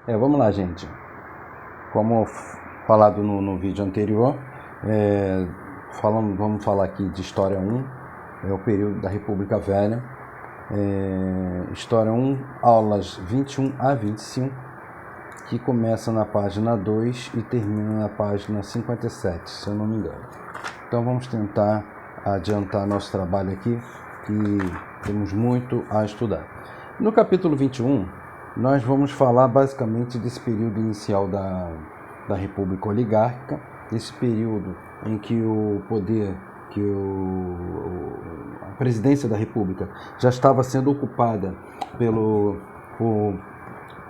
Vamos lá, gente. Como falado no vídeo anterior, vamos falar aqui de História 1, o período da República Velha. História 1, aulas 21 a 25, que começa na página 2 e termina na página 57, se eu não me engano. Então vamos tentar adiantar nosso trabalho aqui, que temos muito a estudar. No capítulo 21, nós vamos falar basicamente desse período inicial da República Oligárquica, esse período em que o poder, a presidência da República já estava sendo ocupada por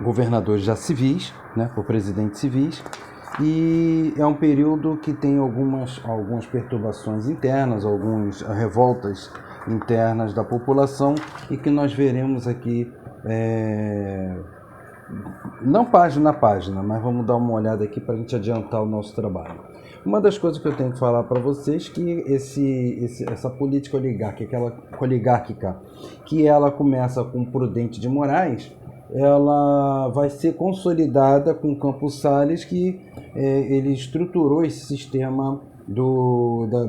governadores já civis, né, por presidentes civis, e é um período que tem algumas perturbações internas, algumas revoltas internas da população, e que nós veremos aqui, não página a página, mas vamos dar uma olhada aqui para a gente adiantar o nosso trabalho. Uma das coisas que eu tenho que falar para vocês é que essa política oligárquica, que ela começa com Prudente de Moraes, ela vai ser consolidada com Campos Salles, que ele estruturou esse sistema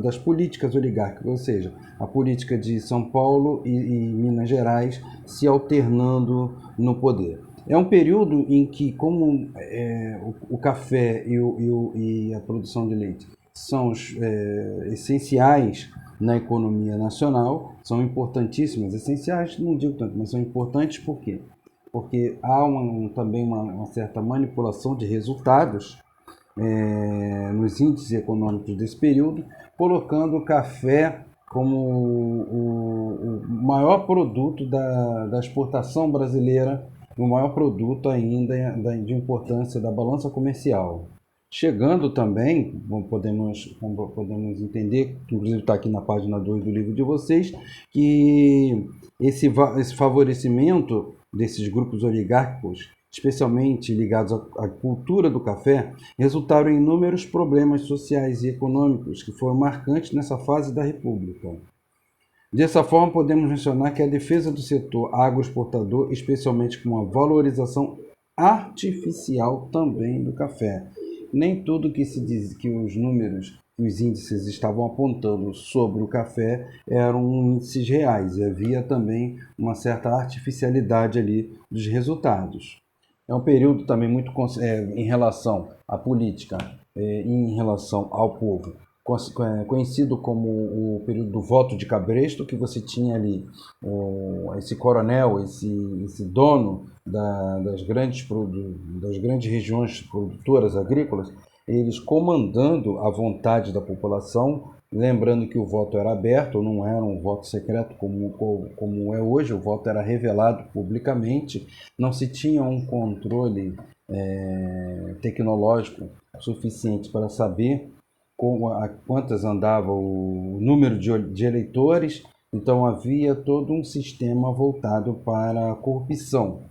das políticas oligárquicas, ou seja, a política de São Paulo e Minas Gerais se alternando no poder. É um período em que, como o café e a produção de leite são essenciais na economia nacional, são importantíssimas, essenciais não digo tanto, mas são importantes por quê? Porque há também uma certa manipulação de resultados nos índices econômicos desse período, colocando o café como o maior produto da exportação brasileira, o maior produto ainda de importância da balança comercial. Chegando também, podemos entender, que inclusive está aqui na página 2 do livro de vocês, que esse favorecimento desses grupos oligárquicos, especialmente ligados à cultura do café, resultaram em inúmeros problemas sociais e econômicos que foram marcantes nessa fase da República. Dessa forma, podemos mencionar que a defesa do setor agroexportador, especialmente com a valorização artificial também do café. Nem tudo que se diz que os números, os índices estavam apontando sobre o café eram índices reais, e havia também uma certa artificialidade ali dos resultados. É um período também muito em relação à política e em relação ao povo, conhecido como o período do voto de cabresto, que você tinha ali esse coronel, esse dono das grandes regiões produtoras agrícolas, eles comandando a vontade da população, lembrando que o voto era aberto, não era um voto secreto como é hoje, o voto era revelado publicamente, não se tinha um controle tecnológico suficiente para saber quantas andava o número de eleitores, então havia todo um sistema voltado para a corrupção.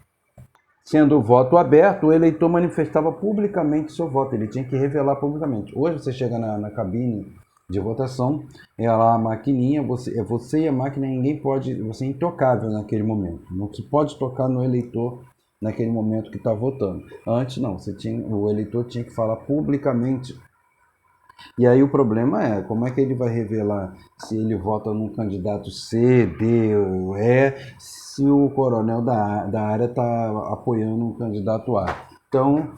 Sendo o voto aberto, o eleitor manifestava publicamente seu voto, ele tinha que revelar publicamente. Hoje você chega na cabine de votação, é lá a maquininha, você e a máquina, ninguém pode, você é intocável naquele momento, não se pode tocar no eleitor naquele momento que está votando. Antes não, o eleitor tinha que falar publicamente. E aí o problema é, como é que ele vai revelar se ele vota num candidato C, D ou E, se o coronel da área está apoiando um candidato A? Então,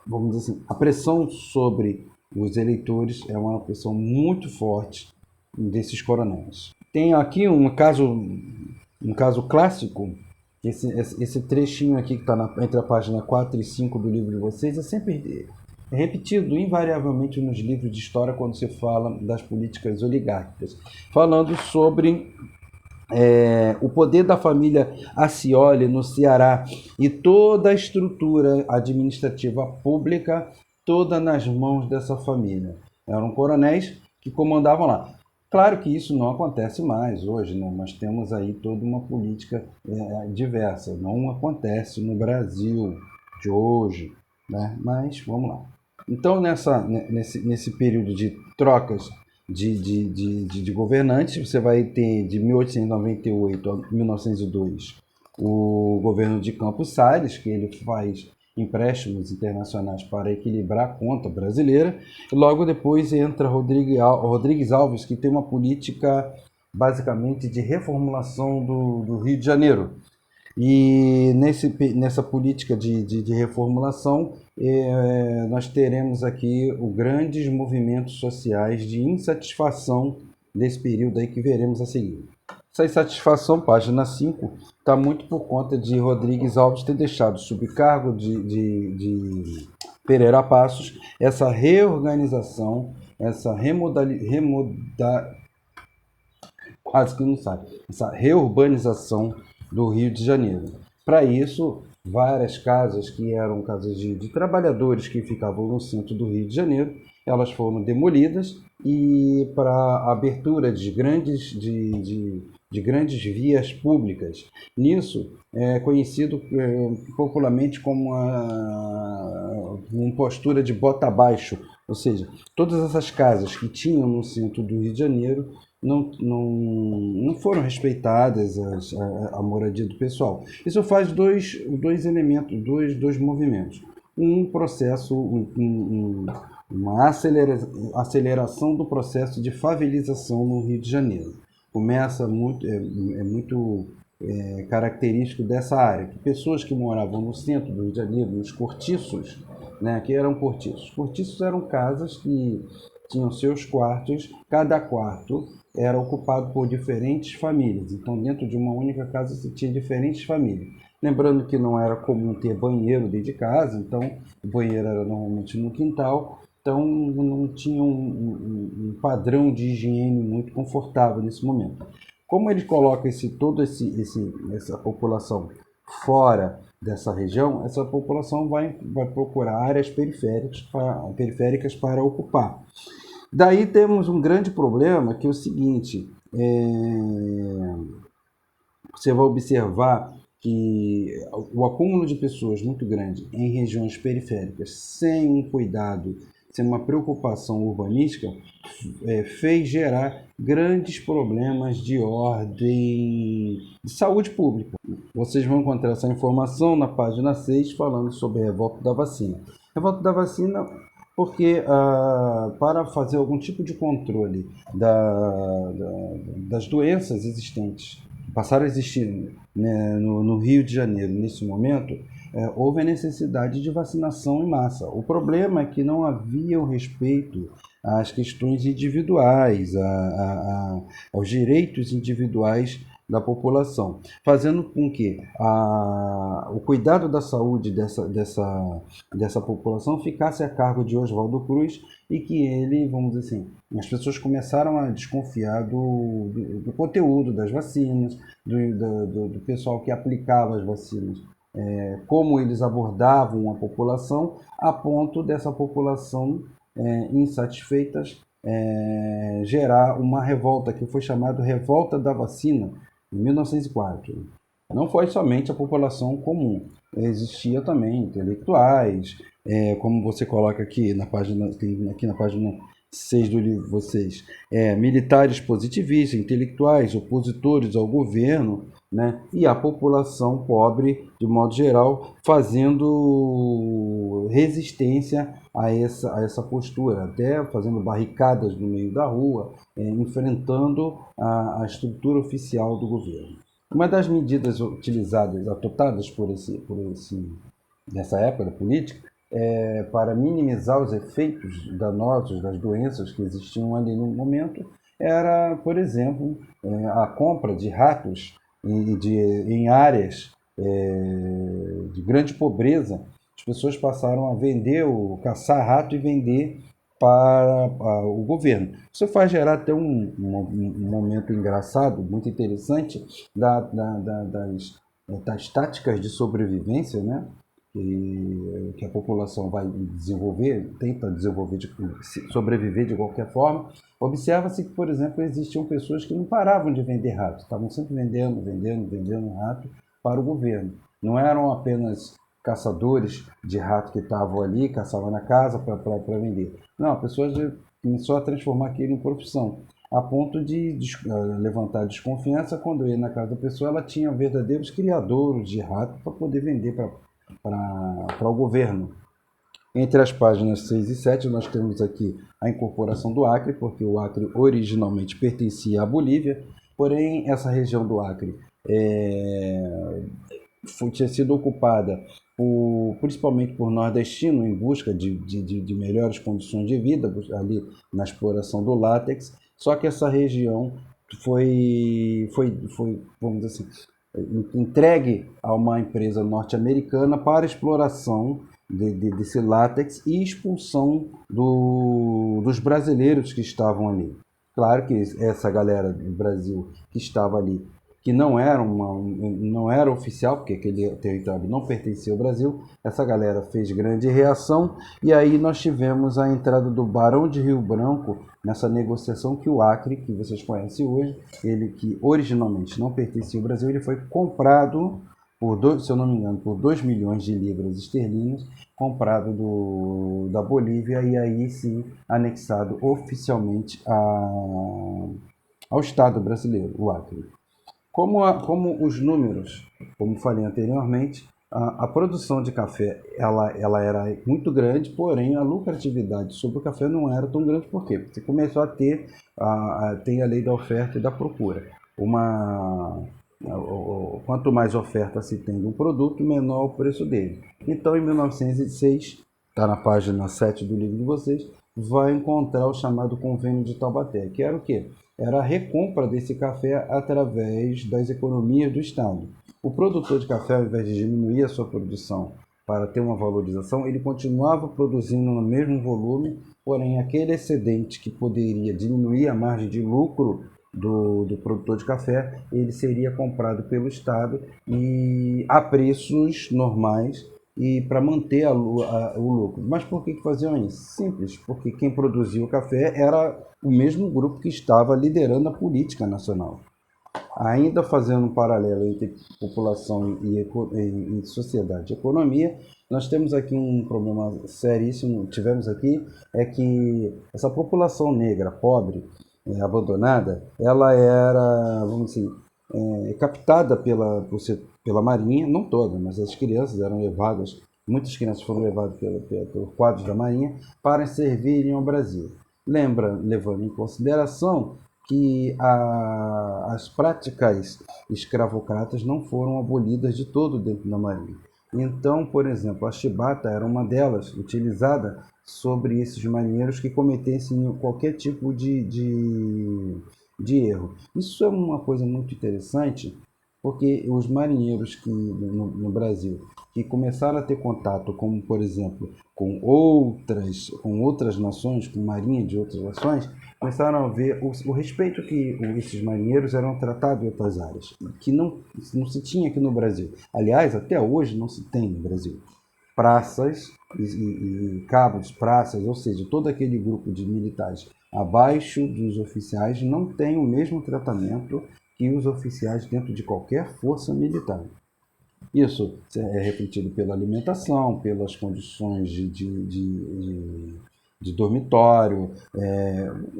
vamos dizer assim, a pressão sobre os eleitores é uma pressão muito forte desses coronéis. Tem aqui um caso clássico. Esse trechinho aqui que está entre a página 4 e 5 do livro de vocês é sempre repetido invariavelmente nos livros de história quando se fala das políticas oligárquicas, falando sobre o poder da família Accioli no Ceará e toda a estrutura administrativa pública toda nas mãos dessa família. Eram coronéis que comandavam lá. Claro que isso não acontece mais hoje, né? Nós temos aí toda uma política diversa. Não acontece no Brasil de hoje, né? Mas vamos lá. Então, nesse período de trocas de governantes, você vai ter de 1898 a 1902 o governo de Campos Salles, que ele faz empréstimos internacionais para equilibrar a conta brasileira, e logo depois entra Rodrigues Alves, que tem uma política basicamente de reformulação do Rio de Janeiro. E nessa política de reformulação, nós teremos aqui os grandes movimentos sociais de insatisfação desse período aí que veremos a seguir. Essa insatisfação, página 5, está muito por conta de Rodrigues Alves ter deixado sob cargo de Pereira Passos essa reorganização, essa quase que não sai, essa reurbanização do Rio de Janeiro. Para isso, várias casas que eram casas de trabalhadores que ficavam no centro do Rio de Janeiro, elas foram demolidas e para a abertura de grandes vias públicas. Nisso é conhecido popularmente como uma postura de bota abaixo, ou seja, todas essas casas que tinham no centro do Rio de Janeiro não foram respeitadas a moradia do pessoal. Isso faz dois elementos, dois movimentos. Um processo, uma aceleração do processo de favelização no Rio de Janeiro. Começa muito, muito característico dessa área, que pessoas que moravam no centro do Rio de Janeiro, nos cortiços, né, que eram cortiços. Cortiços eram casas que tinham seus quartos, cada quarto era ocupado por diferentes famílias. Então, dentro de uma única casa, se tinha diferentes famílias. Lembrando que não era comum ter banheiro dentro de casa, então o banheiro era normalmente no quintal, então não tinha um padrão de higiene muito confortável nesse momento. Como ele coloca essa população fora dessa região, essa população vai procurar áreas periféricas para ocupar. Daí temos um grande problema, que é o seguinte, você vai observar que o acúmulo de pessoas muito grande em regiões periféricas, sem um cuidado, sem uma preocupação urbanística, fez gerar grandes problemas de ordem de saúde pública. Vocês vão encontrar essa informação na página 6, falando sobre a revolta da vacina. Revolta da vacina porque para fazer algum tipo de controle das doenças existentes, passaram a existir, né, no Rio de Janeiro nesse momento, houve a necessidade de vacinação em massa. O problema é que não havia o respeito às questões individuais, aos direitos individuais da população, fazendo com que o cuidado da saúde dessa população ficasse a cargo de Oswaldo Cruz e que ele, vamos dizer assim, as pessoas começaram a desconfiar do conteúdo das vacinas, do pessoal que aplicava as vacinas, como eles abordavam a população, a ponto dessa população insatisfeitas gerar uma revolta que foi chamada Revolta da Vacina, em 1904. Não foi somente a população comum, existia também intelectuais, como você coloca aqui na página 6 do livro, vocês, militares positivistas, intelectuais, opositores ao governo, né, e a população pobre, de modo geral, fazendo resistência a essa postura, até fazendo barricadas no meio da rua, enfrentando a estrutura oficial do governo. Uma das medidas utilizadas, adotadas nessa época da política, para minimizar os efeitos danosos das doenças que existiam ali no momento, era, por exemplo, a compra de ratos em áreas de grande pobreza. As pessoas passaram a caçar rato e vender para o governo. Isso faz gerar até um momento engraçado, muito interessante, das táticas de sobrevivência, né? Que a população vai tenta sobreviver de qualquer forma. Observa-se que, por exemplo, existiam pessoas que não paravam de vender rato, estavam sempre vendendo rato para o governo. Não eram apenas caçadores de rato que estavam ali, caçavam na casa para vender. Não, a pessoa começou a transformar aquilo em profissão. a ponto de levantar desconfiança quando ia na casa da pessoa, ela tinha verdadeiros criadouros de rato para poder vender para o governo. Entre as páginas 6 e 7, nós temos aqui a incorporação do Acre, porque o Acre originalmente pertencia à Bolívia, porém essa região do Acre tinha sido ocupada principalmente por nordestinos em busca de melhores condições de vida, ali na exploração do látex, só que essa região foi, vamos dizer assim, entregue a uma empresa norte-americana para exploração desse látex e expulsão dos brasileiros que estavam ali. Claro que essa galera do Brasil que estava ali, que não era oficial, porque aquele território não pertencia ao Brasil, essa galera fez grande reação, e aí nós tivemos a entrada do Barão de Rio Branco nessa negociação que o Acre, que vocês conhecem hoje, ele que originalmente não pertencia ao Brasil, ele foi comprado se eu não me engano, por 2 milhões de libras esterlinas, comprado da Bolívia e aí sim anexado oficialmente ao Estado brasileiro, o Acre. Como os números, como falei anteriormente, a produção de café ela era muito grande, porém a lucratividade sobre o café não era tão grande. Por quê? Porque começou a ter tem a lei da oferta e da procura. Quanto mais oferta se tem de um produto, menor o preço dele. Então, em 1906, está na página 7 do livro de vocês, vai encontrar o chamado Convênio de Taubaté, que era o quê? Era a recompra desse café através das economias do Estado. O produtor de café, ao invés de diminuir a sua produção para ter uma valorização, ele continuava produzindo no mesmo volume, porém aquele excedente que poderia diminuir a margem de lucro do produtor de café, ele seria comprado pelo Estado e a preços normais e para manter o lucro. Mas por que faziam isso? Simples, porque quem produzia o café era o mesmo grupo que estava liderando a política nacional. Ainda fazendo um paralelo entre população e sociedade e economia, nós temos aqui um problema seríssimo, tivemos aqui, é que essa população negra pobre, abandonada, ela era, vamos dizer, captada pela Marinha, não toda, mas as crianças eram levadas, muitas crianças foram levadas pelos quadros da Marinha para servirem ao Brasil. Levando em consideração que as práticas escravocratas não foram abolidas de todo dentro da Marinha. Então, por exemplo, a chibata era uma delas, utilizada sobre esses marinheiros que cometessem qualquer tipo de erro. Isso é uma coisa muito interessante, porque os marinheiros que no Brasil que começaram a ter contato, como por exemplo, com outras nações, com marinha de outras nações, começaram a ver o respeito que esses marinheiros eram tratados em outras áreas, que não se tinha aqui no Brasil. Aliás, até hoje não se tem no Brasil. Praças e cabos, praças, ou seja, todo aquele grupo de militares abaixo dos oficiais não tem o mesmo tratamento que os oficiais dentro de qualquer força militar. Isso é refletido pela alimentação, pelas condições de dormitório,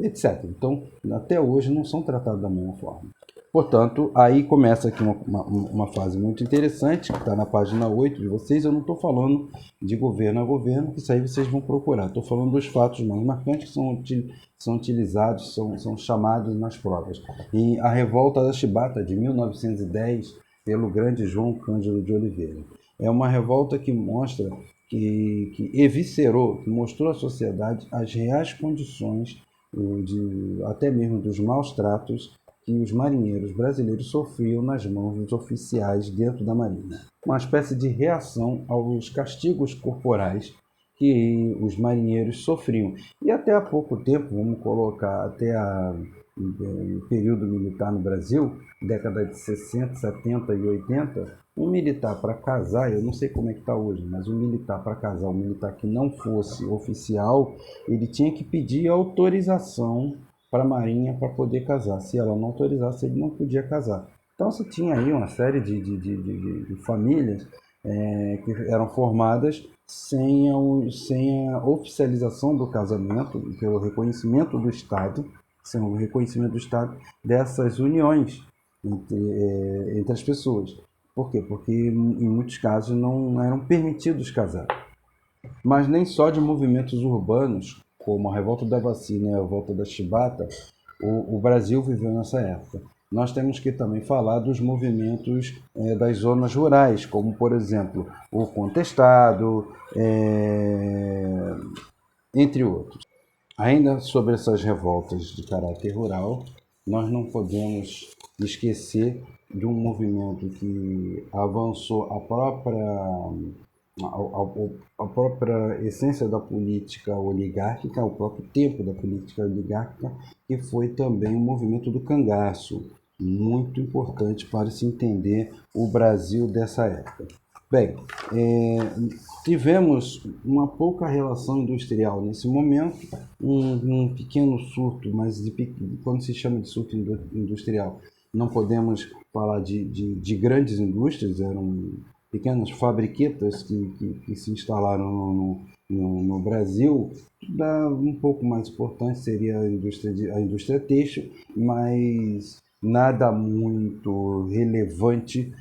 etc. Então, até hoje não são tratados da mesma forma. Portanto, aí começa aqui uma fase muito interessante, que está na página 8 de vocês. Eu não estou falando de governo a governo, que isso aí vocês vão procurar. Estou falando dos fatos mais marcantes que são utilizados, são chamados nas provas. E a revolta da Chibata, de 1910, pelo grande João Cândido de Oliveira. É uma revolta que mostra, que eviscerou, que mostrou à sociedade as reais condições, até mesmo dos maus tratos que os marinheiros brasileiros sofriam nas mãos dos oficiais dentro da Marinha. Uma espécie de reação aos castigos corporais que os marinheiros sofriam. E até há pouco tempo, vamos colocar até o período militar no Brasil, década de 60, 70 e 80, um militar para casar, eu não sei como é que está hoje, mas um militar para casar, um militar que não fosse oficial, ele tinha que pedir autorização para a Marinha para poder casar. Se ela não autorizasse, ele não podia casar. Então você tinha aí uma série de famílias que eram formadas sem a oficialização do casamento, pelo reconhecimento do Estado, são o reconhecimento do Estado dessas uniões entre as pessoas. Por quê? Porque em muitos casos não eram permitidos casar. Mas nem só de movimentos urbanos, como a revolta da vacina e a revolta da chibata, o Brasil viveu nessa época. Nós temos que também falar dos movimentos das zonas rurais, como, por exemplo, o contestado, entre outros. Ainda sobre essas revoltas de caráter rural, nós não podemos esquecer de um movimento que avançou a própria essência da política oligárquica, o próprio tempo da política oligárquica, que foi também o movimento do cangaço, muito importante para se entender o Brasil dessa época. Bem, tivemos uma pouca relação industrial nesse momento, um pequeno surto, mas quando se chama de surto industrial, não podemos falar de grandes indústrias, eram pequenas fabriquetas que se instalaram no Brasil. Um pouco mais importante seria a indústria têxtil, mas nada muito relevante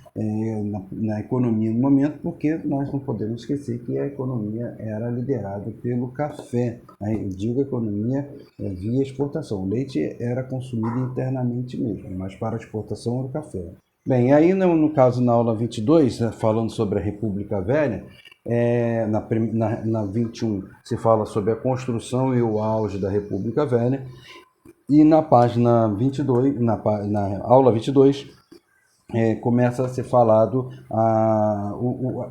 na economia no momento, porque nós não podemos esquecer que a economia era liderada pelo café. Eu digo economia via exportação. O leite era consumido internamente mesmo, mas para exportação era o café. Bem, aí no caso na aula 22, falando sobre a República Velha, na 21 se fala sobre a construção e o auge da República Velha, e na página 22, na aula 22, começa a ser falado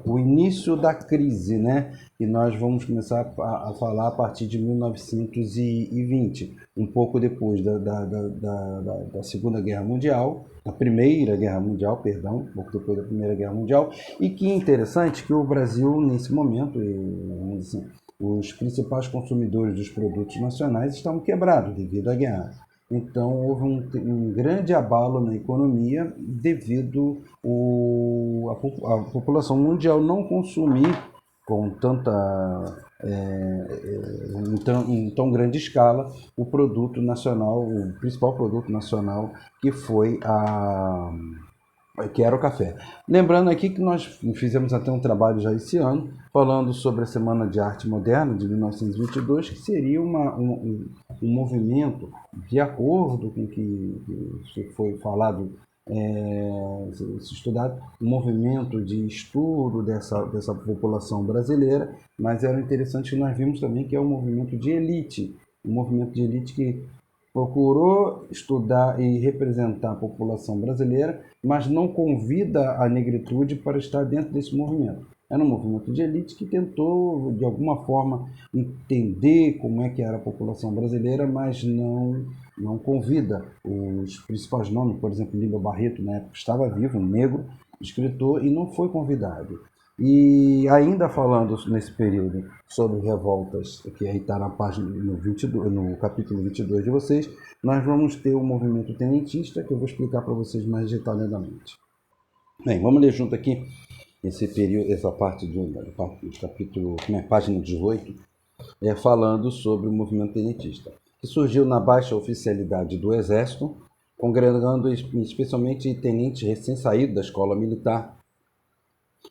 o início da crise, né? E nós vamos começar a falar a partir de 1920, um pouco depois da Segunda Guerra Mundial, da Primeira Guerra Mundial, perdão, um pouco depois da Primeira Guerra Mundial, e que interessante que o Brasil, nesse momento, vamos dizer assim, os principais consumidores dos produtos nacionais estavam quebrados devido à guerra. Então, houve um grande abalo na economia devido a população mundial não consumir com em tão grande escala o produto nacional, o principal produto nacional, que era o café. Lembrando aqui que nós fizemos até um trabalho já esse ano, falando sobre a Semana de Arte Moderna de 1922, que seria um movimento, de acordo com o que foi falado, estudado, um movimento de estudo dessa população brasileira, mas era interessante que nós vimos também que é um movimento de elite que procurou estudar e representar a população brasileira, mas não convida a negritude para estar dentro desse movimento. Era um movimento de elite que tentou, de alguma forma, entender como é que era a população brasileira, mas não convida os principais nomes, por exemplo, Lima Barreto, na época estava vivo, um negro, escritor, e não foi convidado. E ainda falando nesse período sobre revoltas, que aí está na página no capítulo 22 de vocês, nós vamos ter o movimento tenentista, que eu vou explicar para vocês mais detalhadamente. Bem, vamos ler junto aqui esse período, essa parte do capítulo, página 18, falando sobre o movimento tenentista, que surgiu na baixa oficialidade do Exército, congregando especialmente tenentes recém-saídos da escola militar,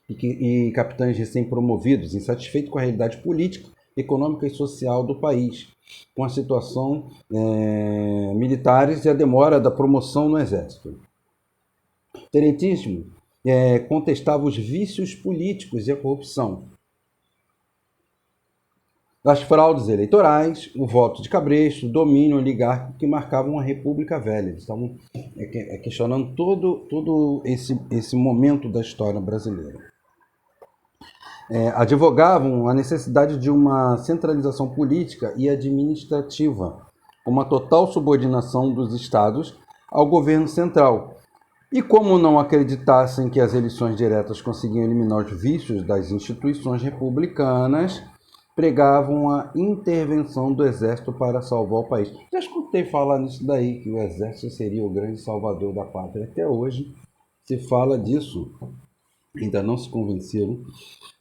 e capitães recém-promovidos, insatisfeitos com a realidade política, econômica e social do país, com a situação militares e a demora da promoção no Exército. O tenentismo contestava os vícios políticos e a corrupção, as fraudes eleitorais, o voto de cabresto, o domínio oligárquico que marcavam a República Velha. Eles estavam questionando todo esse momento da história brasileira. Advogavam a necessidade de uma centralização política e administrativa, uma total subordinação dos estados ao governo central. E como não acreditassem que as eleições diretas conseguiam eliminar os vícios das instituições republicanas, pregavam a intervenção do exército para salvar o país. Já escutei falar nisso daí, que o exército seria o grande salvador da pátria. Até hoje se fala disso. Ainda não se convenceram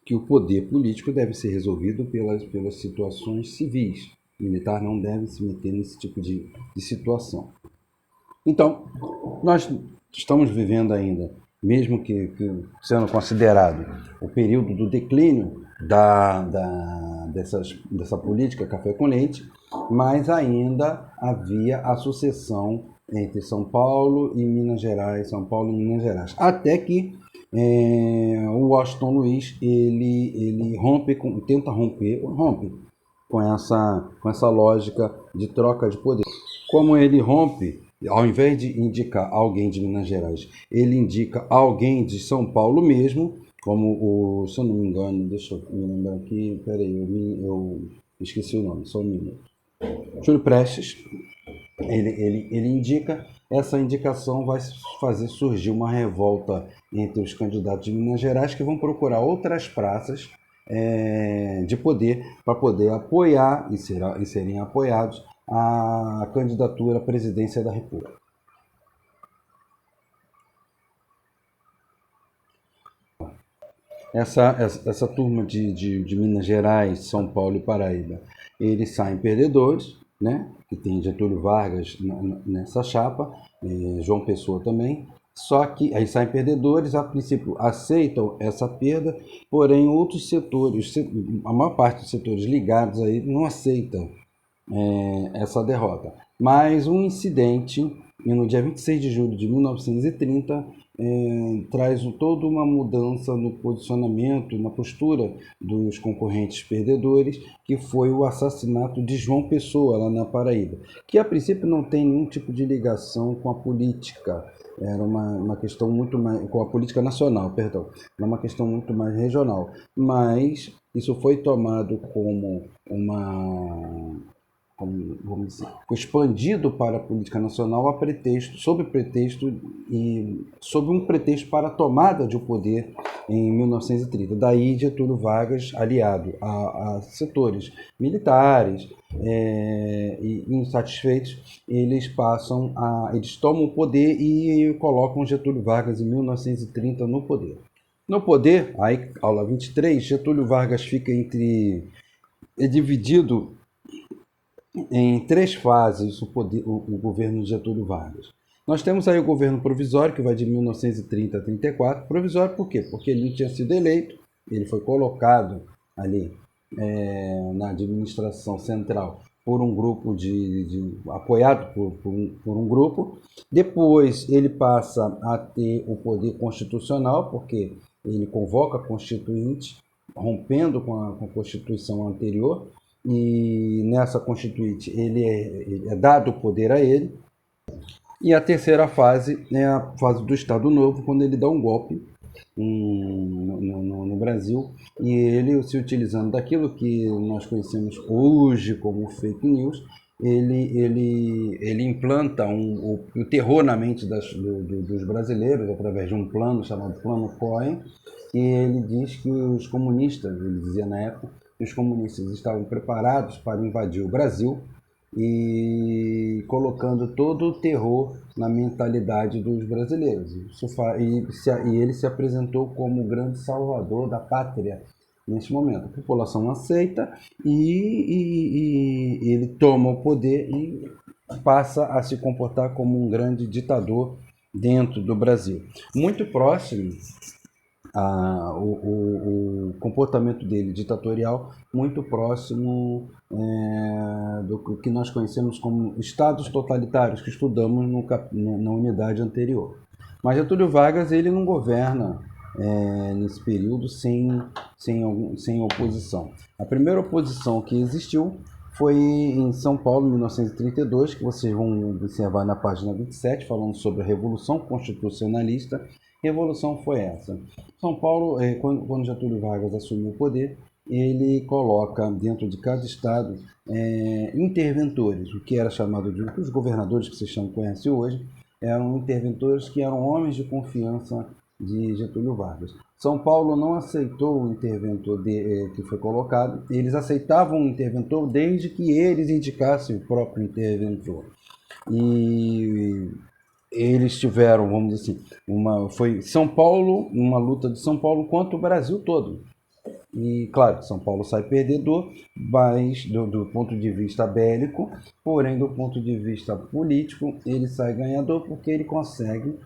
que o poder político deve ser resolvido pelas situações civis. O militar não deve se meter nesse tipo de situação. Então, nós estamos vivendo ainda, mesmo que sendo considerado o período do declínio dessa política café com leite, mas ainda havia a sucessão entre São Paulo e Minas Gerais, até que o Washington Luiz ele rompe com essa lógica de troca de poder. Como ele rompe, ao invés de indicar alguém de Minas Gerais, ele indica alguém de São Paulo mesmo, como se eu não me engano, deixa eu me lembrar aqui, peraí, eu esqueci o nome, só um minuto. Júlio Prestes, ele indica, essa indicação vai fazer surgir uma revolta entre os candidatos de Minas Gerais que vão procurar outras praças de poder para poder apoiar e serem apoiados a candidatura à presidência da República. Essa turma de Minas Gerais, São Paulo e Paraíba, eles saem perdedores, né? Que tem Getúlio Vargas nessa chapa, João Pessoa também. Só que aí saem perdedores, a princípio aceitam essa perda, porém outros setores, a maior parte dos setores ligados aí não aceita essa derrota. Mas um incidente, no dia 26 de julho de 1930, traz toda uma mudança no posicionamento, na postura dos concorrentes perdedores, que foi o assassinato de João Pessoa, lá na Paraíba, que a princípio não tem nenhum tipo de ligação com a política, era uma questão muito mais, com a política nacional, perdão, era uma questão muito mais regional, mas isso foi tomado como vamos dizer, expandido para a política nacional sob um pretexto para a tomada de poder em 1930. Daí Getúlio Vargas, aliado a setores militares e insatisfeitos, eles tomam o poder e colocam Getúlio Vargas em 1930 no poder. No poder, aí, aula 23, Getúlio Vargas é dividido em 3 fases o governo de Getúlio Vargas. Nós temos aí o governo provisório, que vai de 1930 a 34. Provisório por quê? Porque ele não tinha sido eleito, ele foi colocado ali na administração central por um grupo apoiado por um grupo. Depois ele passa a ter o poder constitucional, porque ele convoca a Constituinte, rompendo com a Constituição anterior, e nessa Constituinte ele é dado o poder a ele. E a terceira fase é a fase do Estado Novo, quando ele dá um golpe no Brasil, e ele, se utilizando daquilo que nós conhecemos hoje como fake news, ele implanta o terror na mente dos brasileiros através de um plano chamado Plano Cohen, e ele diz que os comunistas, ele dizia na época, que os comunistas estavam preparados para invadir o Brasil, e colocando todo o terror na mentalidade dos brasileiros. E ele se apresentou como o grande salvador da pátria neste momento. A população aceita e ele toma o poder e passa a se comportar como um grande ditador dentro do Brasil. Muito próximo o comportamento dele ditatorial, muito próximo do que nós conhecemos como estados totalitários, que estudamos na unidade anterior. Mas Getúlio Vargas ele não governa nesse período sem oposição. A primeira oposição que existiu foi em São Paulo, em 1932, que vocês vão observar na página 27, falando sobre a Revolução Constitucionalista. Revolução foi essa. São Paulo, quando Getúlio Vargas assumiu o poder, ele coloca dentro de cada estado interventores, o que era chamado de os governadores que vocês conhecem hoje, eram interventores que eram homens de confiança de Getúlio Vargas. São Paulo não aceitou o interventor que foi colocado, eles aceitavam o interventor desde que eles indicassem o próprio interventor. E eles tiveram, vamos dizer assim, foi São Paulo, uma luta de São Paulo contra o Brasil todo. E claro que São Paulo sai perdedor, mas do ponto de vista bélico, porém do ponto de vista político, ele sai ganhador porque ele consegue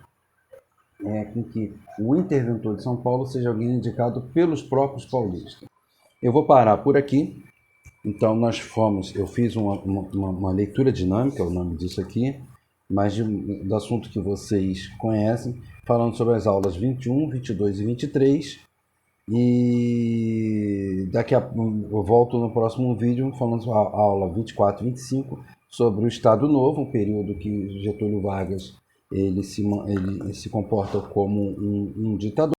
com que o interventor de São Paulo seja alguém indicado pelos próprios paulistas. Eu vou parar por aqui. Então eu fiz uma leitura dinâmica, é o nome disso aqui, mas do assunto que vocês conhecem, falando sobre as aulas 21, 22 e 23. E daqui a eu volto no próximo vídeo falando sobre a aula 24 e 25 sobre o Estado Novo, um período que Getúlio Vargas ele se comporta como um ditador.